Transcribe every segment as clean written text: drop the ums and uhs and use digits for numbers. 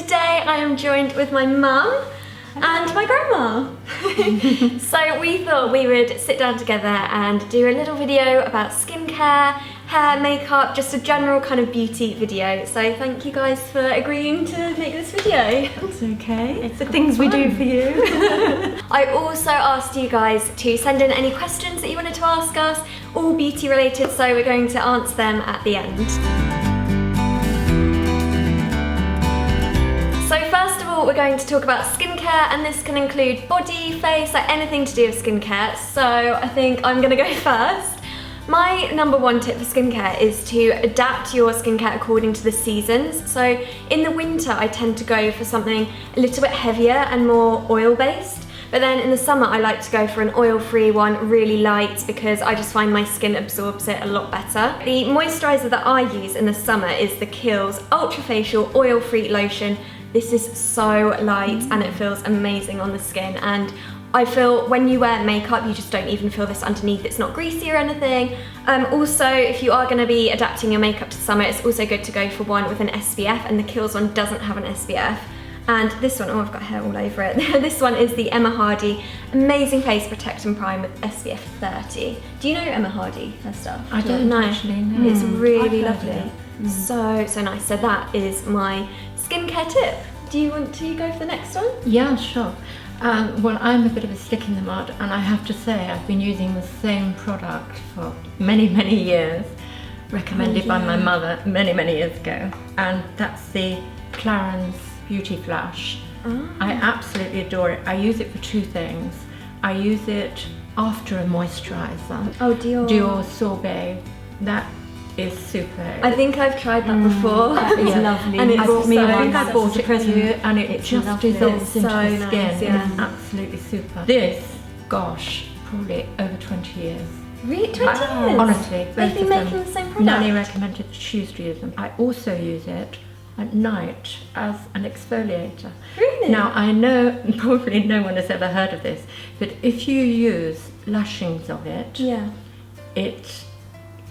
today I am joined with my mum and my grandma. So we thought we would sit down together and do a little video about skincare, hair, makeup, just a general kind of beauty video. So thank you guys for agreeing to make this video. It's okay. It's the things we do for you. I also asked you guys to send in any questions that you wanted to ask us, all beauty related, so we're going to answer them at the end. So first of all, we're going to talk about skincare, and this can include body, face, like anything to do with skincare. So I think I'm gonna go first. My number one tip for skincare is to adapt your skincare according to the seasons. So in the winter, I tend to go for something a little bit heavier and more oil-based. But then in the summer, I like to go for an oil-free one, really light, because I just find my skin absorbs it a lot better. The moisturizer that I use in the summer is the Kiehl's Ultra Facial Oil-Free Lotion. This is so light and it feels amazing on the skin, and I feel when you wear makeup you just don't even feel this underneath. It's not greasy or anything. Also, if you are going to be adapting your makeup to summer, it's also good to go for one with an SPF, and the Kiehl's one doesn't have an SPF. And this one, oh, I've got hair all over it. This one is the Emma Hardy Amazing Face Protect and Prime with SPF 30. Do you know Emma Hardy, her stuff? I don't actually know. It's really I've heard lovely. of it. So nice. So that is my skincare tip. Do you want to go for the next one? Yeah, sure. Well, I'm a bit of a stick in the mud, and I have to say I've been using the same product for many, many years, recommended by my mother many years ago, and that's the Clarins Beauty Flash. I absolutely adore it. I use it for two things. I use it after a moisturizer. Oh, Dior Sorbet. That is super. I think I've tried that before. That is lovely. And it brought me I one. think I bought it for you, and it just dissolves It's into so the nice, skin. yeah. It's absolutely super. This, gosh, probably over 20 years. Really? 20 years? Honestly, both They've been of them. making the same product? Nanny recommended to choose to use them. I also use it at night as an exfoliator. Really? Now, I know probably no one has ever heard of this, but if you use lashings of it, Yeah.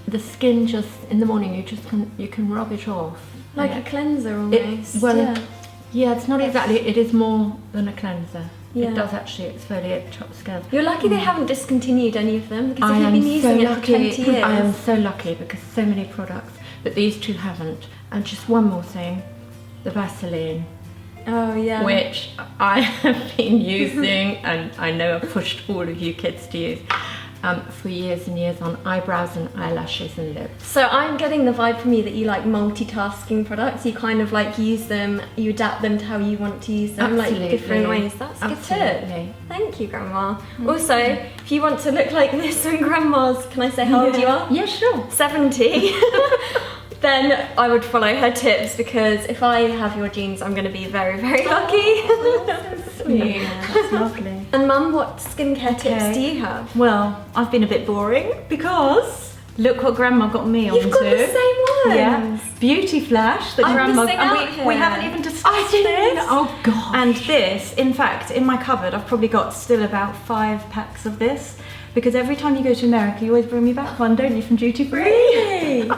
the skin just in the morning you can rub it off. Like a cleanser almost. Yeah, it's not exactly. It is more than a cleanser. Yeah. It does actually exfoliate top skin. You're lucky they haven't discontinued any of them, because I if you've am been so using it for lucky. 20 years. I am so lucky because so many products, but these two haven't. And just one more thing, the Vaseline. Oh yeah. Which I have been using, and I know I've pushed all of you kids to use, for years and years on eyebrows and eyelashes and lips. So I'm getting the vibe from you that you like multitasking products. You kind of like use them, you adapt them to how you want to use them, like different ways. That's a good tip. Thank you, Grandma. Also, if you want to look like this when Grandma's, can I say how old you are? Yeah, sure. 70. Then I would follow her tips, because if I have your genes, I'm going to be very, very lucky. That's sweet. Yeah, that's lovely. And Mum, what skincare tips do you have? Well, I've been a bit boring because look what Grandma got me onto. You've got the same ones. Yeah, Beauty Flash that I'm Grandma. missing out And here. we haven't even discussed this. Oh God. And this, in fact, in my cupboard, I've probably got still about 5 packs of this. Because every time you go to America, you always bring me back one, don't you, from duty free? Really? And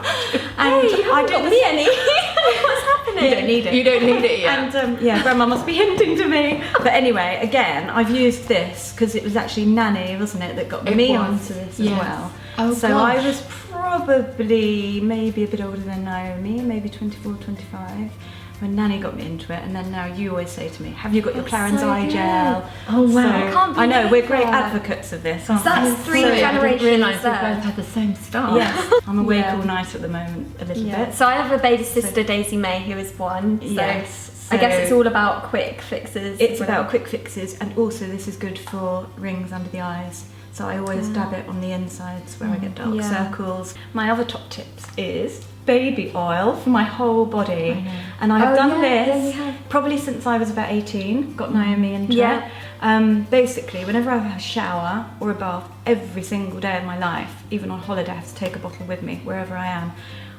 Hey, you haven't got me any. What's happening? You don't need it. You don't need it yet. And yeah, Grandma must be hinting to me. But anyway, again, I've used this because it was actually Nanny, wasn't it, that got me onto this as well. Oh, so gosh. I was probably maybe a bit older than Niomi, maybe 24, 25. When Nanny got me into it, and then now you always say to me, have you got your Clarins so eye good. gel? Oh, wow. So, I can't I know, we're believe great that. advocates of this, aren't we? That's 3 Sorry, I generations didn't realise we there. both had the same start. Yes, I'm awake Yeah. all night at the moment, a little bit. So I have a baby sister, Daisy May, who is 1. So Yes. I guess it's So- all about quick fixes. It's about quick fixes, and also this is good for rings under the eyes. So I always dab it on the insides where I get dark Yeah. circles. My other top tips is baby oil for my whole body. I know. And I've Oh, done yeah, this you have. probably since I was about 18, got Niomi into Yeah. it. Basically, whenever I have a shower or a bath, every single day of my life, even on holiday, I have to take a bottle with me wherever I am.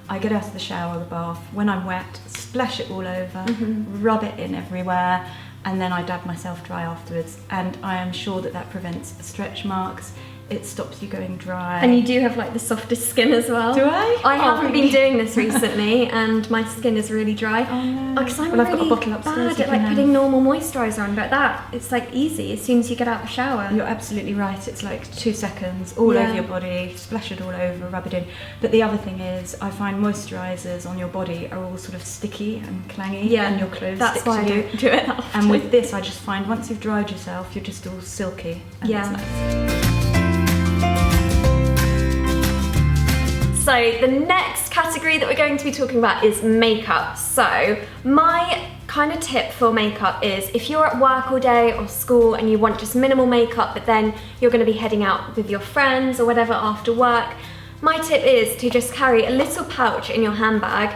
I get out of the shower or the bath, when I'm wet, splash it all over, rub it in everywhere, and then I dab myself dry afterwards. And I am sure that that prevents stretch marks, it stops you going dry. And you do have like the softest skin as well. Do I? I Oh, haven't really? been doing this recently and my skin is really dry. Oh, no. Because I'm Well, I've got a really bottle upstairs bad you at like can putting normal moisturiser on, but that, it's like easy as soon as you get out of the shower. You're absolutely right. It's like 2 seconds, all Yeah. over your body, splash it all over, rub it in. But the other thing is, I find moisturisers on your body are all sort of sticky and clangy, Yeah, and your clothes that's stick why I to you. don't do it that often. And with this, I just find once you've dried yourself, you're just all silky. And Yeah. it's nice. So the next category that we're going to be talking about is makeup. So my kind of tip for makeup is if you're at work all day or school and you want just minimal makeup, but then you're going to be heading out with your friends or whatever after work, my tip is to just carry a little pouch in your handbag.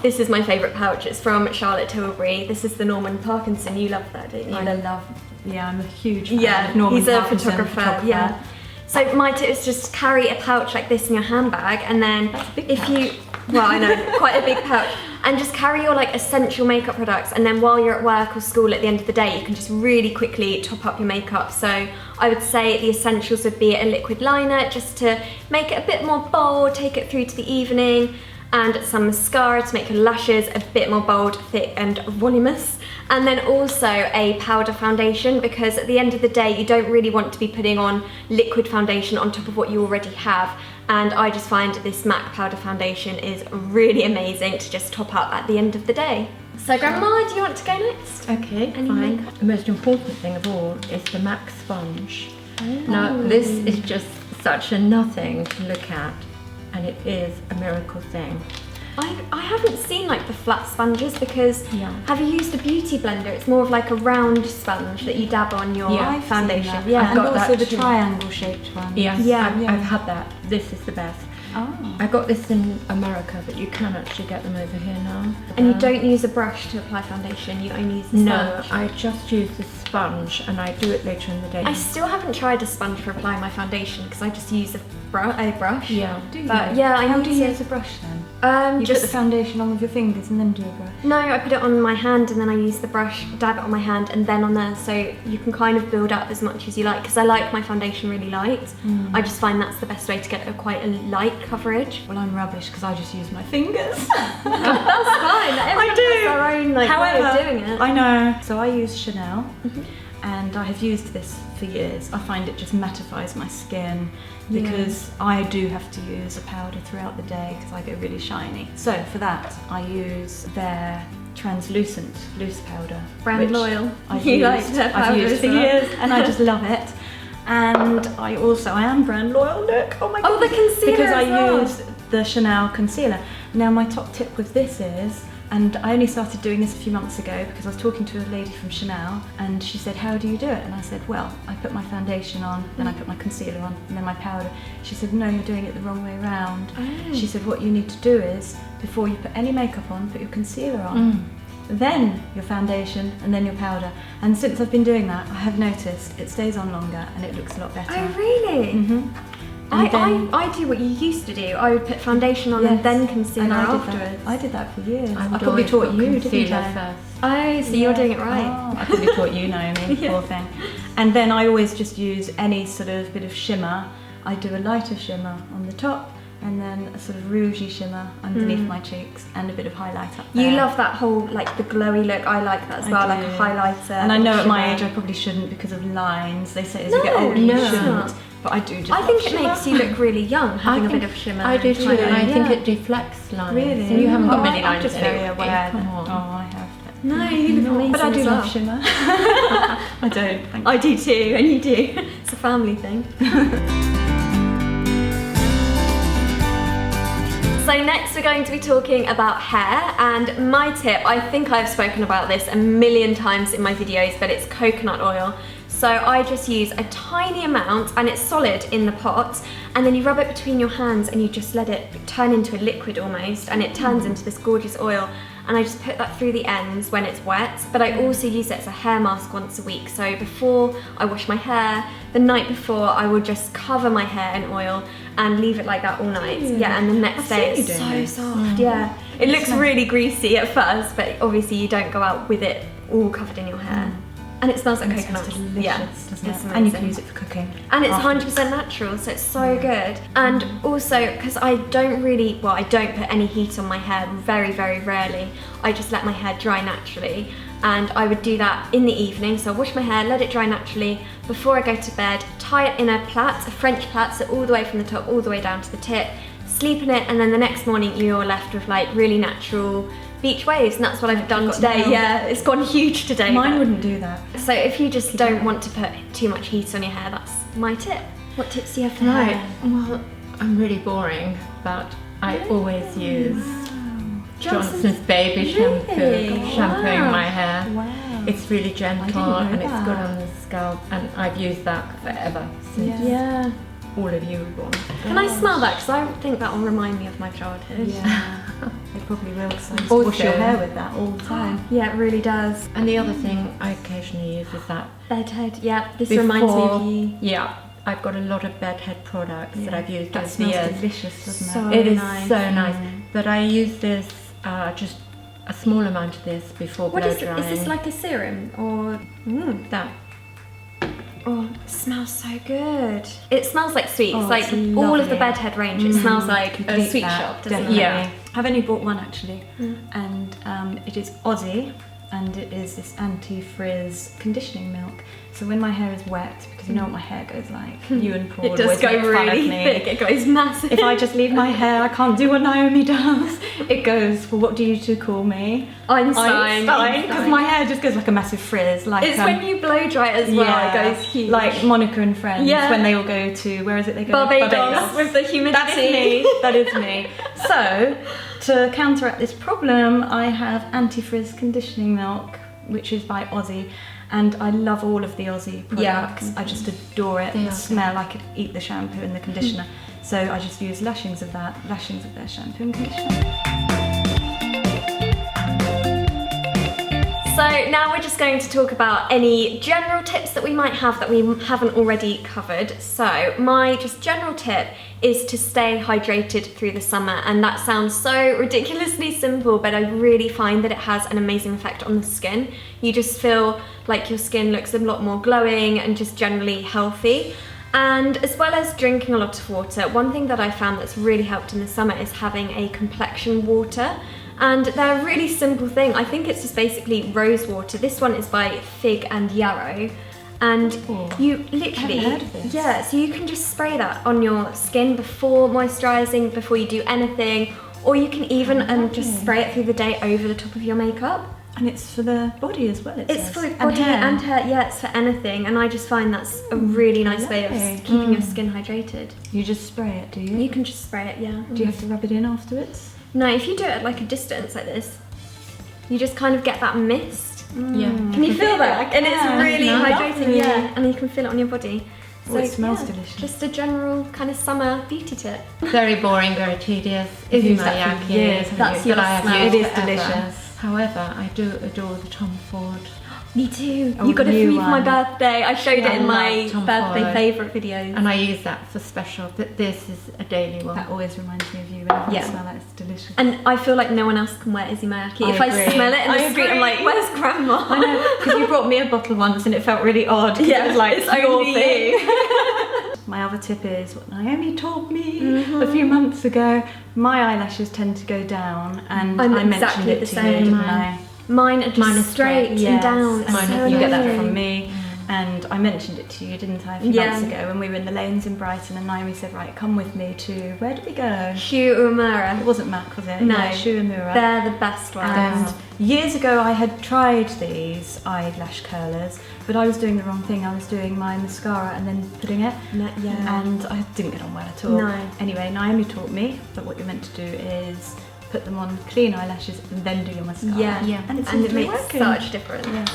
This is my favourite pouch. It's from Charlotte Tilbury. This is the Norman Parkinson. You love that, don't you? I love, yeah, I'm a huge fan Yeah, of Norman he's a Parkinson, photographer. Yeah. So my tip is just carry a pouch like this in your handbag, and then That's a big if pouch. you, well, I know, quite a big pouch, and just carry your like essential makeup products, and then while you're at work or school at the end of the day, you can just really quickly top up your makeup. So I would say the essentials would be a liquid liner just to make it a bit more bold, take it through to the evening, and some mascara to make your lashes a bit more bold, thick and voluminous. And then also a powder foundation, because at the end of the day you don't really want to be putting on liquid foundation on top of what you already have. And I just find this MAC powder foundation is really amazing to just top up at the end of the day. So Grandma, do you want to go next? Okay, Any fine. makeup? The most important thing of all is the MAC sponge. Now, this is just such a nothing to look at, and it is a miracle thing. I haven't seen like the flat sponges, because Yeah. have you used a beauty blender? It's more of like a round sponge that you dab on your Yeah, I've seen foundation. that. Yeah. I've And got also that the too. triangle-shaped one. Yes, Yeah. I've had that. This is the best. Oh. I got this in America, but you can actually get them over here now. And you don't use a brush to apply foundation, you only use the No, sponge. I just use the sponge, and I do it later in the day. I still haven't tried a sponge for applying my foundation, because I just use a brush. Yeah. Do you? But yeah, I How need do you to- use a brush then? You Just put the foundation on with your fingers and then do a brush. no, I put it on my hand and then I use the brush, dab it on my hand and then on there, so you can kind of build up as much as you like, because I like my foundation really light. I just find that's the best way to get quite a light coverage. Well, I'm rubbish because I just use my fingers. That's fine. Everyone has their own like way of doing it. I know. So I use Chanel, and I have used this for years. I find it just mattifies my skin, because I do have to use a powder throughout the day because I get really shiny. So for that, I use their translucent loose powder. Brand which loyal. I've You used, like their I've powder used as for well. years, and I just love it. And I am brand loyal. Look, oh my god! Oh, the concealer because I as well. use the Chanel concealer. Now my top tip with this is, and I only started doing this a few months ago because I was talking to a lady from Chanel and she said, how do you do it? And I said, well, I put my foundation on, then I put my concealer on, and then my powder. She said, no, you're doing it the wrong way around. Oh. She said, what you need to do is, before you put any makeup on, put your concealer on. Then your foundation, and then your powder. And since I've been doing that, I have noticed it stays on longer and it looks a lot better. Oh really? Mm-hmm. I do what you used to do. I would put foundation on and then concealer And I did afterwards. that. I did that for years. I I would probably always taught put you, didn't concealer I? first. Oh, so you're doing it right. Oh, I probably taught you, Naomi, poor thing. And then I always just use any sort of bit of shimmer. I do a lighter shimmer on the top, and then a sort of rougey shimmer underneath my cheeks, and a bit of highlight up there. You love that whole like the glowy look. I like that as I well, like a do. highlighter. And I know at my age shimmer. I probably shouldn't because of lines. They say as No, you get older no, you it's shouldn't. not. But I do just I love think it shimmer. makes you look really young, having a think bit of shimmer. I do and too, highlight. and I think Yeah. it deflects lines. Really? And you haven't got Oh, many lines I'm just very anyway. aware. Come that- on. Oh, I have. No, you look amazing. But I do as love well. shimmer. I don't. Thank I do too, and you do. It's a family thing. So next we're going to be talking about hair, and my tip, I think I've spoken about this a million times in my videos, but it's coconut oil. So I just use a tiny amount, and it's solid in the pot, and then you rub it between your hands and you just let it turn into a liquid almost, and it turns into this gorgeous oil. And I just put that through the ends when it's wet, but I also use it as a hair mask once a week. So before I wash my hair, the night before, I will just cover my hair in oil and leave it like that all night. Yeah, and the next I've day seen it's you so doing this. soft. Yeah, it looks really greasy at first, but obviously you don't go out with it all covered in your hair. And it smells like And it coconut. smells delicious, Yeah, doesn't it's it? And you can amazing. use it for cooking. And it's afterwards. 100% natural, so it's so good. And also, because I don't put any heat on my hair very, very rarely. I just let my hair dry naturally. And I would do that in the evening. So I wash my hair, let it dry naturally before I go to bed, tie it in a plait, a French plait, so all the way from the top, all the way down to the tip, sleep in it, and then the next morning you're left with like really natural beach waves, and that's what I've done today. Yeah, it's gone huge today. Mine but- wouldn't do that. So if you just don't want to put too much heat on your hair, that's my tip. What tips do you have for Right. hair? Well, I'm really boring, but I always use Johnson's baby shampoo, Really? shampooing Wow. my hair. Wow. It's really gentle know and it's good that. on the scalp, and I've used that forever since Yeah. all of you were born. Can I smell that? Because I think that will remind me of my childhood. Yeah. It probably will, because I used to wash your Also- hair with that all the time. Yeah, it really does. And the other thing I occasionally use is that Bedhead, yeah. This reminds me of you. Yeah, I've got a lot of bedhead products that I've used That over the smells years. delicious, doesn't So it? It is nice. so nice. But I use this just a small amount of this before What blow is it? drying. Is this like a serum or? that? Oh, it smells so good. It smells like sweets. Oh, like it's all of the lovely. bedhead range. It smells like a Complete sweet that, shop, doesn't definitely. it? Yeah. I've only bought one actually, and it is Aussie, and it is this anti-frizz conditioning milk. So when my hair is wet, because you know what my hair goes like, you and Paul It does always go make fun of really me. thick. It goes massive. If I just leave my hair, I can't do what Niomi does. It goes, well, what do you two call me? Einstein. Because my hair just goes like a massive frizz. Like It's when you blow dry it as well. It goes huge. Like Monica and Friends, Yeah. when they all go to, where is it they go? Barbados with the humidity. That's me. That is me. So, to counteract this problem, I have anti-frizz conditioning milk, which is by Aussie, and I love all of the Aussie products. Yeah. I just adore it. They The are smell, I could eat the shampoo and the conditioner. So I just use lashings of their shampoo and conditioner. So now we're just going to talk about any general tips that we might have that we haven't already covered. So my just general tip is to stay hydrated through the summer, and that sounds so ridiculously simple, but I really find that it has an amazing effect on the skin. You just feel like your skin looks a lot more glowing and just generally healthy. And as well as drinking a lot of water, one thing that I found that's really helped in the summer is having a complexion water. And they're a really simple thing. I think it's just basically rose water. This one is by Fig and Yarrow. And you literally, heard of this. yeah, so you can just spray that on your skin before moisturising, before you do anything. Or you can even just spray it through the day over the top of your makeup. And it's for the body as well. It's for body and hair, yeah, it's for anything. And I just find that's a really nice way lovely. of keeping your skin hydrated. You just spray it, do you? You can just spray it, yeah. Do you have to rub it in afterwards? No, if you do it at like a distance like this, you just kind of get that mist. Yeah. Can you feel that? And it's can. really Lovely. hydrating, yeah. And you can feel it on your body. Oh, it smells delicious. Just a general kind of summer beauty tip. Very boring, very tedious. I've used that for Izumariaki years, is that's that your I have smell. used It is forever. delicious. However, I do adore the Tom Ford. Me too. Oh, You got it for new me for my one. birthday. I showed it I in my love Tom birthday Ford. favourite videos. And I use that for special, but this is a daily one. That always reminds me of you. Whenever Yeah. I smell that, it's delicious. And I feel like no one else can wear Izumariaki. I If I agree. smell it in the I street, I'm agree. like, where's grandma? I know, because you brought me a bottle once and it felt really odd. 'cause Yeah, it was like, it's your only thing. you. My other tip is what Naomi taught me a few months ago. My eyelashes tend to go down, and I'm I mentioned exactly it the to same. you, didn't I? Mine are just Mine is straight straight, and Yes, down. It's Mine so is- You get that annoying. from me. And I mentioned it to you, didn't I, a few Yeah. months ago when we were in the lanes in Brighton, and Naomi said, right, come with me to, where did we go? Shu Uemura. It wasn't Mac, was it? No. Yeah, Shuamura. They're the best ones. And years ago I had tried these eyelash curlers, but I was doing the wrong thing. I was doing my mascara and then putting it, Yeah. and I didn't get on well at all. No. Anyway, Naomi taught me that what you're meant to do is put them on clean eyelashes and then do your mascara. Yeah. Yeah. And, And it makes working. such a difference. Yeah.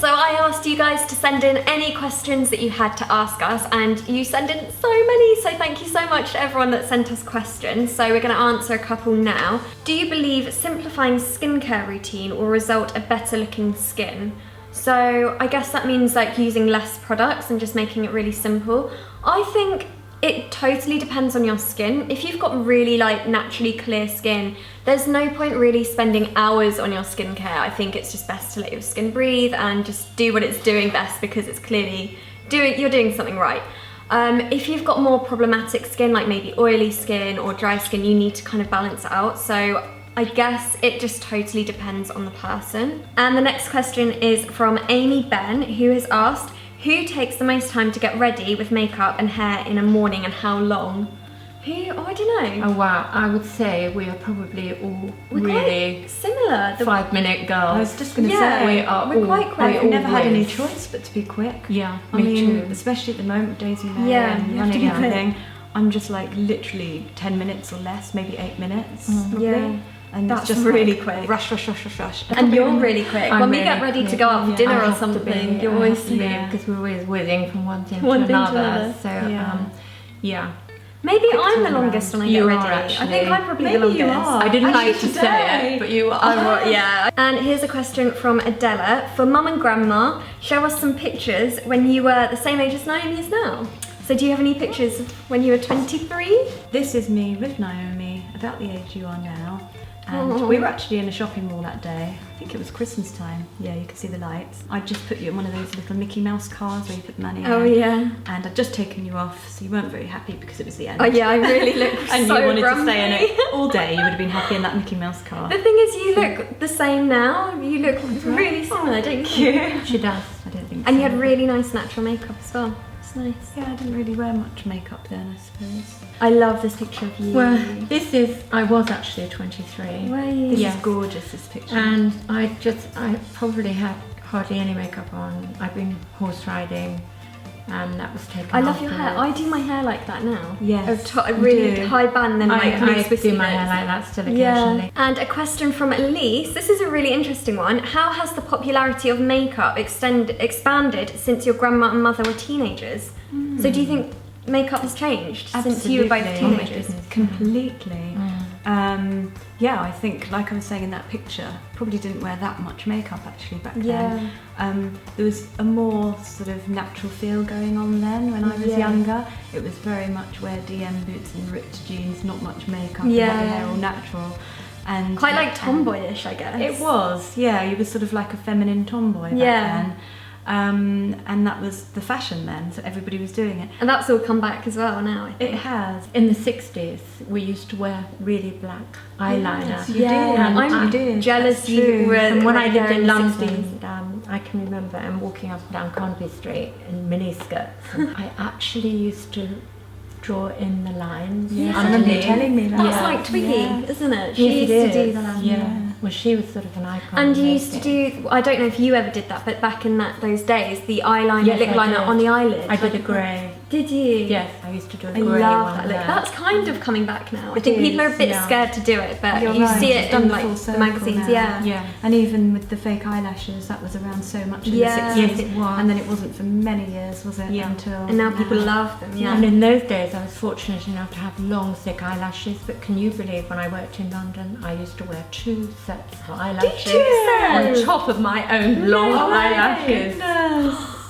So I asked you guys to send in any questions that you had to ask us, and you sent in so many, so thank you so much to everyone that sent us questions. So we're going to answer a couple now. Do you believe simplifying skincare routine will result a better looking skin? So I guess that means like using less products and just making it really simple. I think It totally depends on your skin. If you've got really like naturally clear skin, there's no point really spending hours on your skincare. I think it's just best to let your skin breathe and just do what it's doing best, because it's clearly you're doing something right. If you've got more problematic skin, like maybe oily skin or dry skin, you need to kind of balance it out. So I guess it just totally depends on the person. And the next question is from Amy Ben, who has asked, who takes the most time to get ready with makeup and hair in a morning, and how long? Oh, I don't know. Oh wow, I would say we are probably all We're really quite similar. 5-minute girls. I was just going to Yeah. say, We're quite quick. I've never had any always- choice but to be quick. Yeah, I me mean, too. especially at the moment, Daisy May Yeah, and you have to running be and quick. everything. I'm just like literally 10 minutes or less, maybe 8 minutes. Probably. Yeah. And That's it's just really like, quick. Rush, rush, rush, rush, rush. And you're really quick. I'm When we really get ready to quick. go out for Yeah. dinner I or have to something, be, you're I always have to be, Yeah. because we're always whizzing from one thing One to thing to another. another. So Yeah. Maybe I'm the turnaround. longest when I get You ready. are, I think actually. I'm probably Maybe the longest. you are. I didn't Actually like to today. say it, but you are. Yeah. And here's a question from Adela. For mum and grandma, show us some pictures when you were the same age as Niomi is now. So do you have any pictures of when you were 23? This is me with Niomi, about the age you are now. And Aw. we were actually in a shopping mall that day. I think it was Christmas time. Yeah, you could see the lights. I'd just put you in one of those little Mickey Mouse cars where you put money Oh in. yeah. And I'd just taken you off, so you weren't very happy because it was the end. Oh yeah, I really look And so you wanted grumpy. to stay in it all day. You would have been happy in that Mickey Mouse car. The thing is, you look the same now. You look really similar, don't you? She does. I don't think And so. you had really nice natural makeup as well. It's nice. Yeah, I didn't really wear much makeup then, I suppose. I love this picture of you. Well, I was actually 23. Were you? This Yes. is gorgeous, this picture. And I probably had hardly any makeup on. I've been horse riding, and that was taken I love your hair. I afterwards. do my hair like that now. Yes, A you really do. high band, then like I loose wispy do my bits. hair like that still Yeah. occasionally. And a question from Elise. This is a really interesting one. How has the popularity of makeup expanded since your grandma and mother were teenagers? So do you think makeup has changed since you were both Absolutely. teenagers? Completely. Yeah, I think, like I was saying in that picture, probably didn't wear that much makeup actually back then. There was a more sort of natural feel going on then when I was Yeah. younger. It was very much wear DM boots and ripped jeans, not much makeup, Yeah. and your hair all natural. And Quite like tomboyish, I guess. It was, yeah. You were sort of like a feminine tomboy back Yeah. then. And that was the fashion then, so everybody was doing it. And that's all come back as well now, I think. It has. In the 60s, we used to wear really black eyeliner. Yes, you Yeah, did. I'm You did. jealous That's you true. were And when I like lived there in the London, 60s. I can remember walking up and down Convy Street in miniskirts. And I actually used to draw in the lines. Yes, I remember you underneath. telling me that. That's Yeah. like Twiggy, Yeah. isn't it? She Yes, used it to do is. that. Yeah. Yeah. Well, she was sort of an icon. And you in used to those days. do, I don't know if you ever did that, but back in those days, the eyeliner, Yes, lip I liner did. on the eyelid. I did a grey. Did you? Yes, I used to do a I grey love one that look. there. That's kind of coming back now. I It think people are a is, bit yeah. scared to do it, but You're you right, see it's it done in the like full the circle magazines, now. yeah. Yeah. And even with the fake eyelashes, that was around so much in Yeah. the 60s. Yes, it was. And then it wasn't for many years, was it? Yeah. Until And now people love them, yeah. And in those days, I was fortunate enough to have long, thick eyelashes. But can you believe when I worked in London, I used to wear 2 sets of eyelashes on top of my own long eyelashes,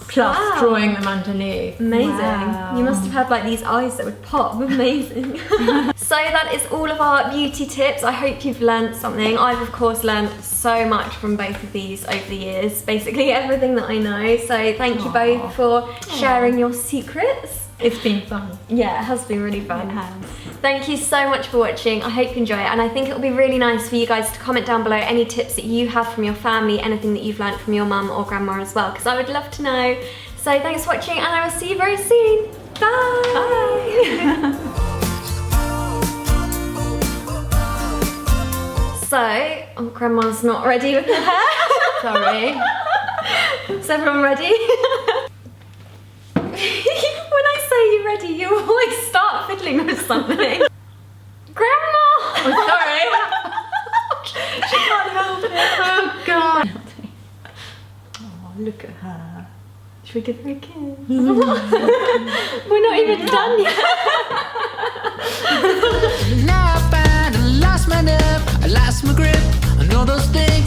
plus Wow. drawing them underneath. Amazing. Wow. You must have had like these eyes that would pop. Amazing. So that is all of our beauty tips. I hope you've learned something. I've of course learned so much from both of these over the years. Basically everything that I know. So thank you both for sharing your secrets. It's been fun. Yeah, it has been really fun. It has. Thank you so much for watching. I hope you enjoy it, and I think it'll be really nice for you guys to comment down below any tips that you have from your family, anything that you've learned from your mum or grandma as well, because I would love to know. So thanks for watching, and I will see you very soon. Bye! So, grandma's not ready with her hair. Sorry. Is everyone ready? When I say you're ready, you always start fiddling with something. Grandma! Oh, sorry. She can't help it. Oh, God. Oh, look at her. Should we give her a kiss? We're not even done yet. Now I find I lost my nerve, I lost my grip, I know those things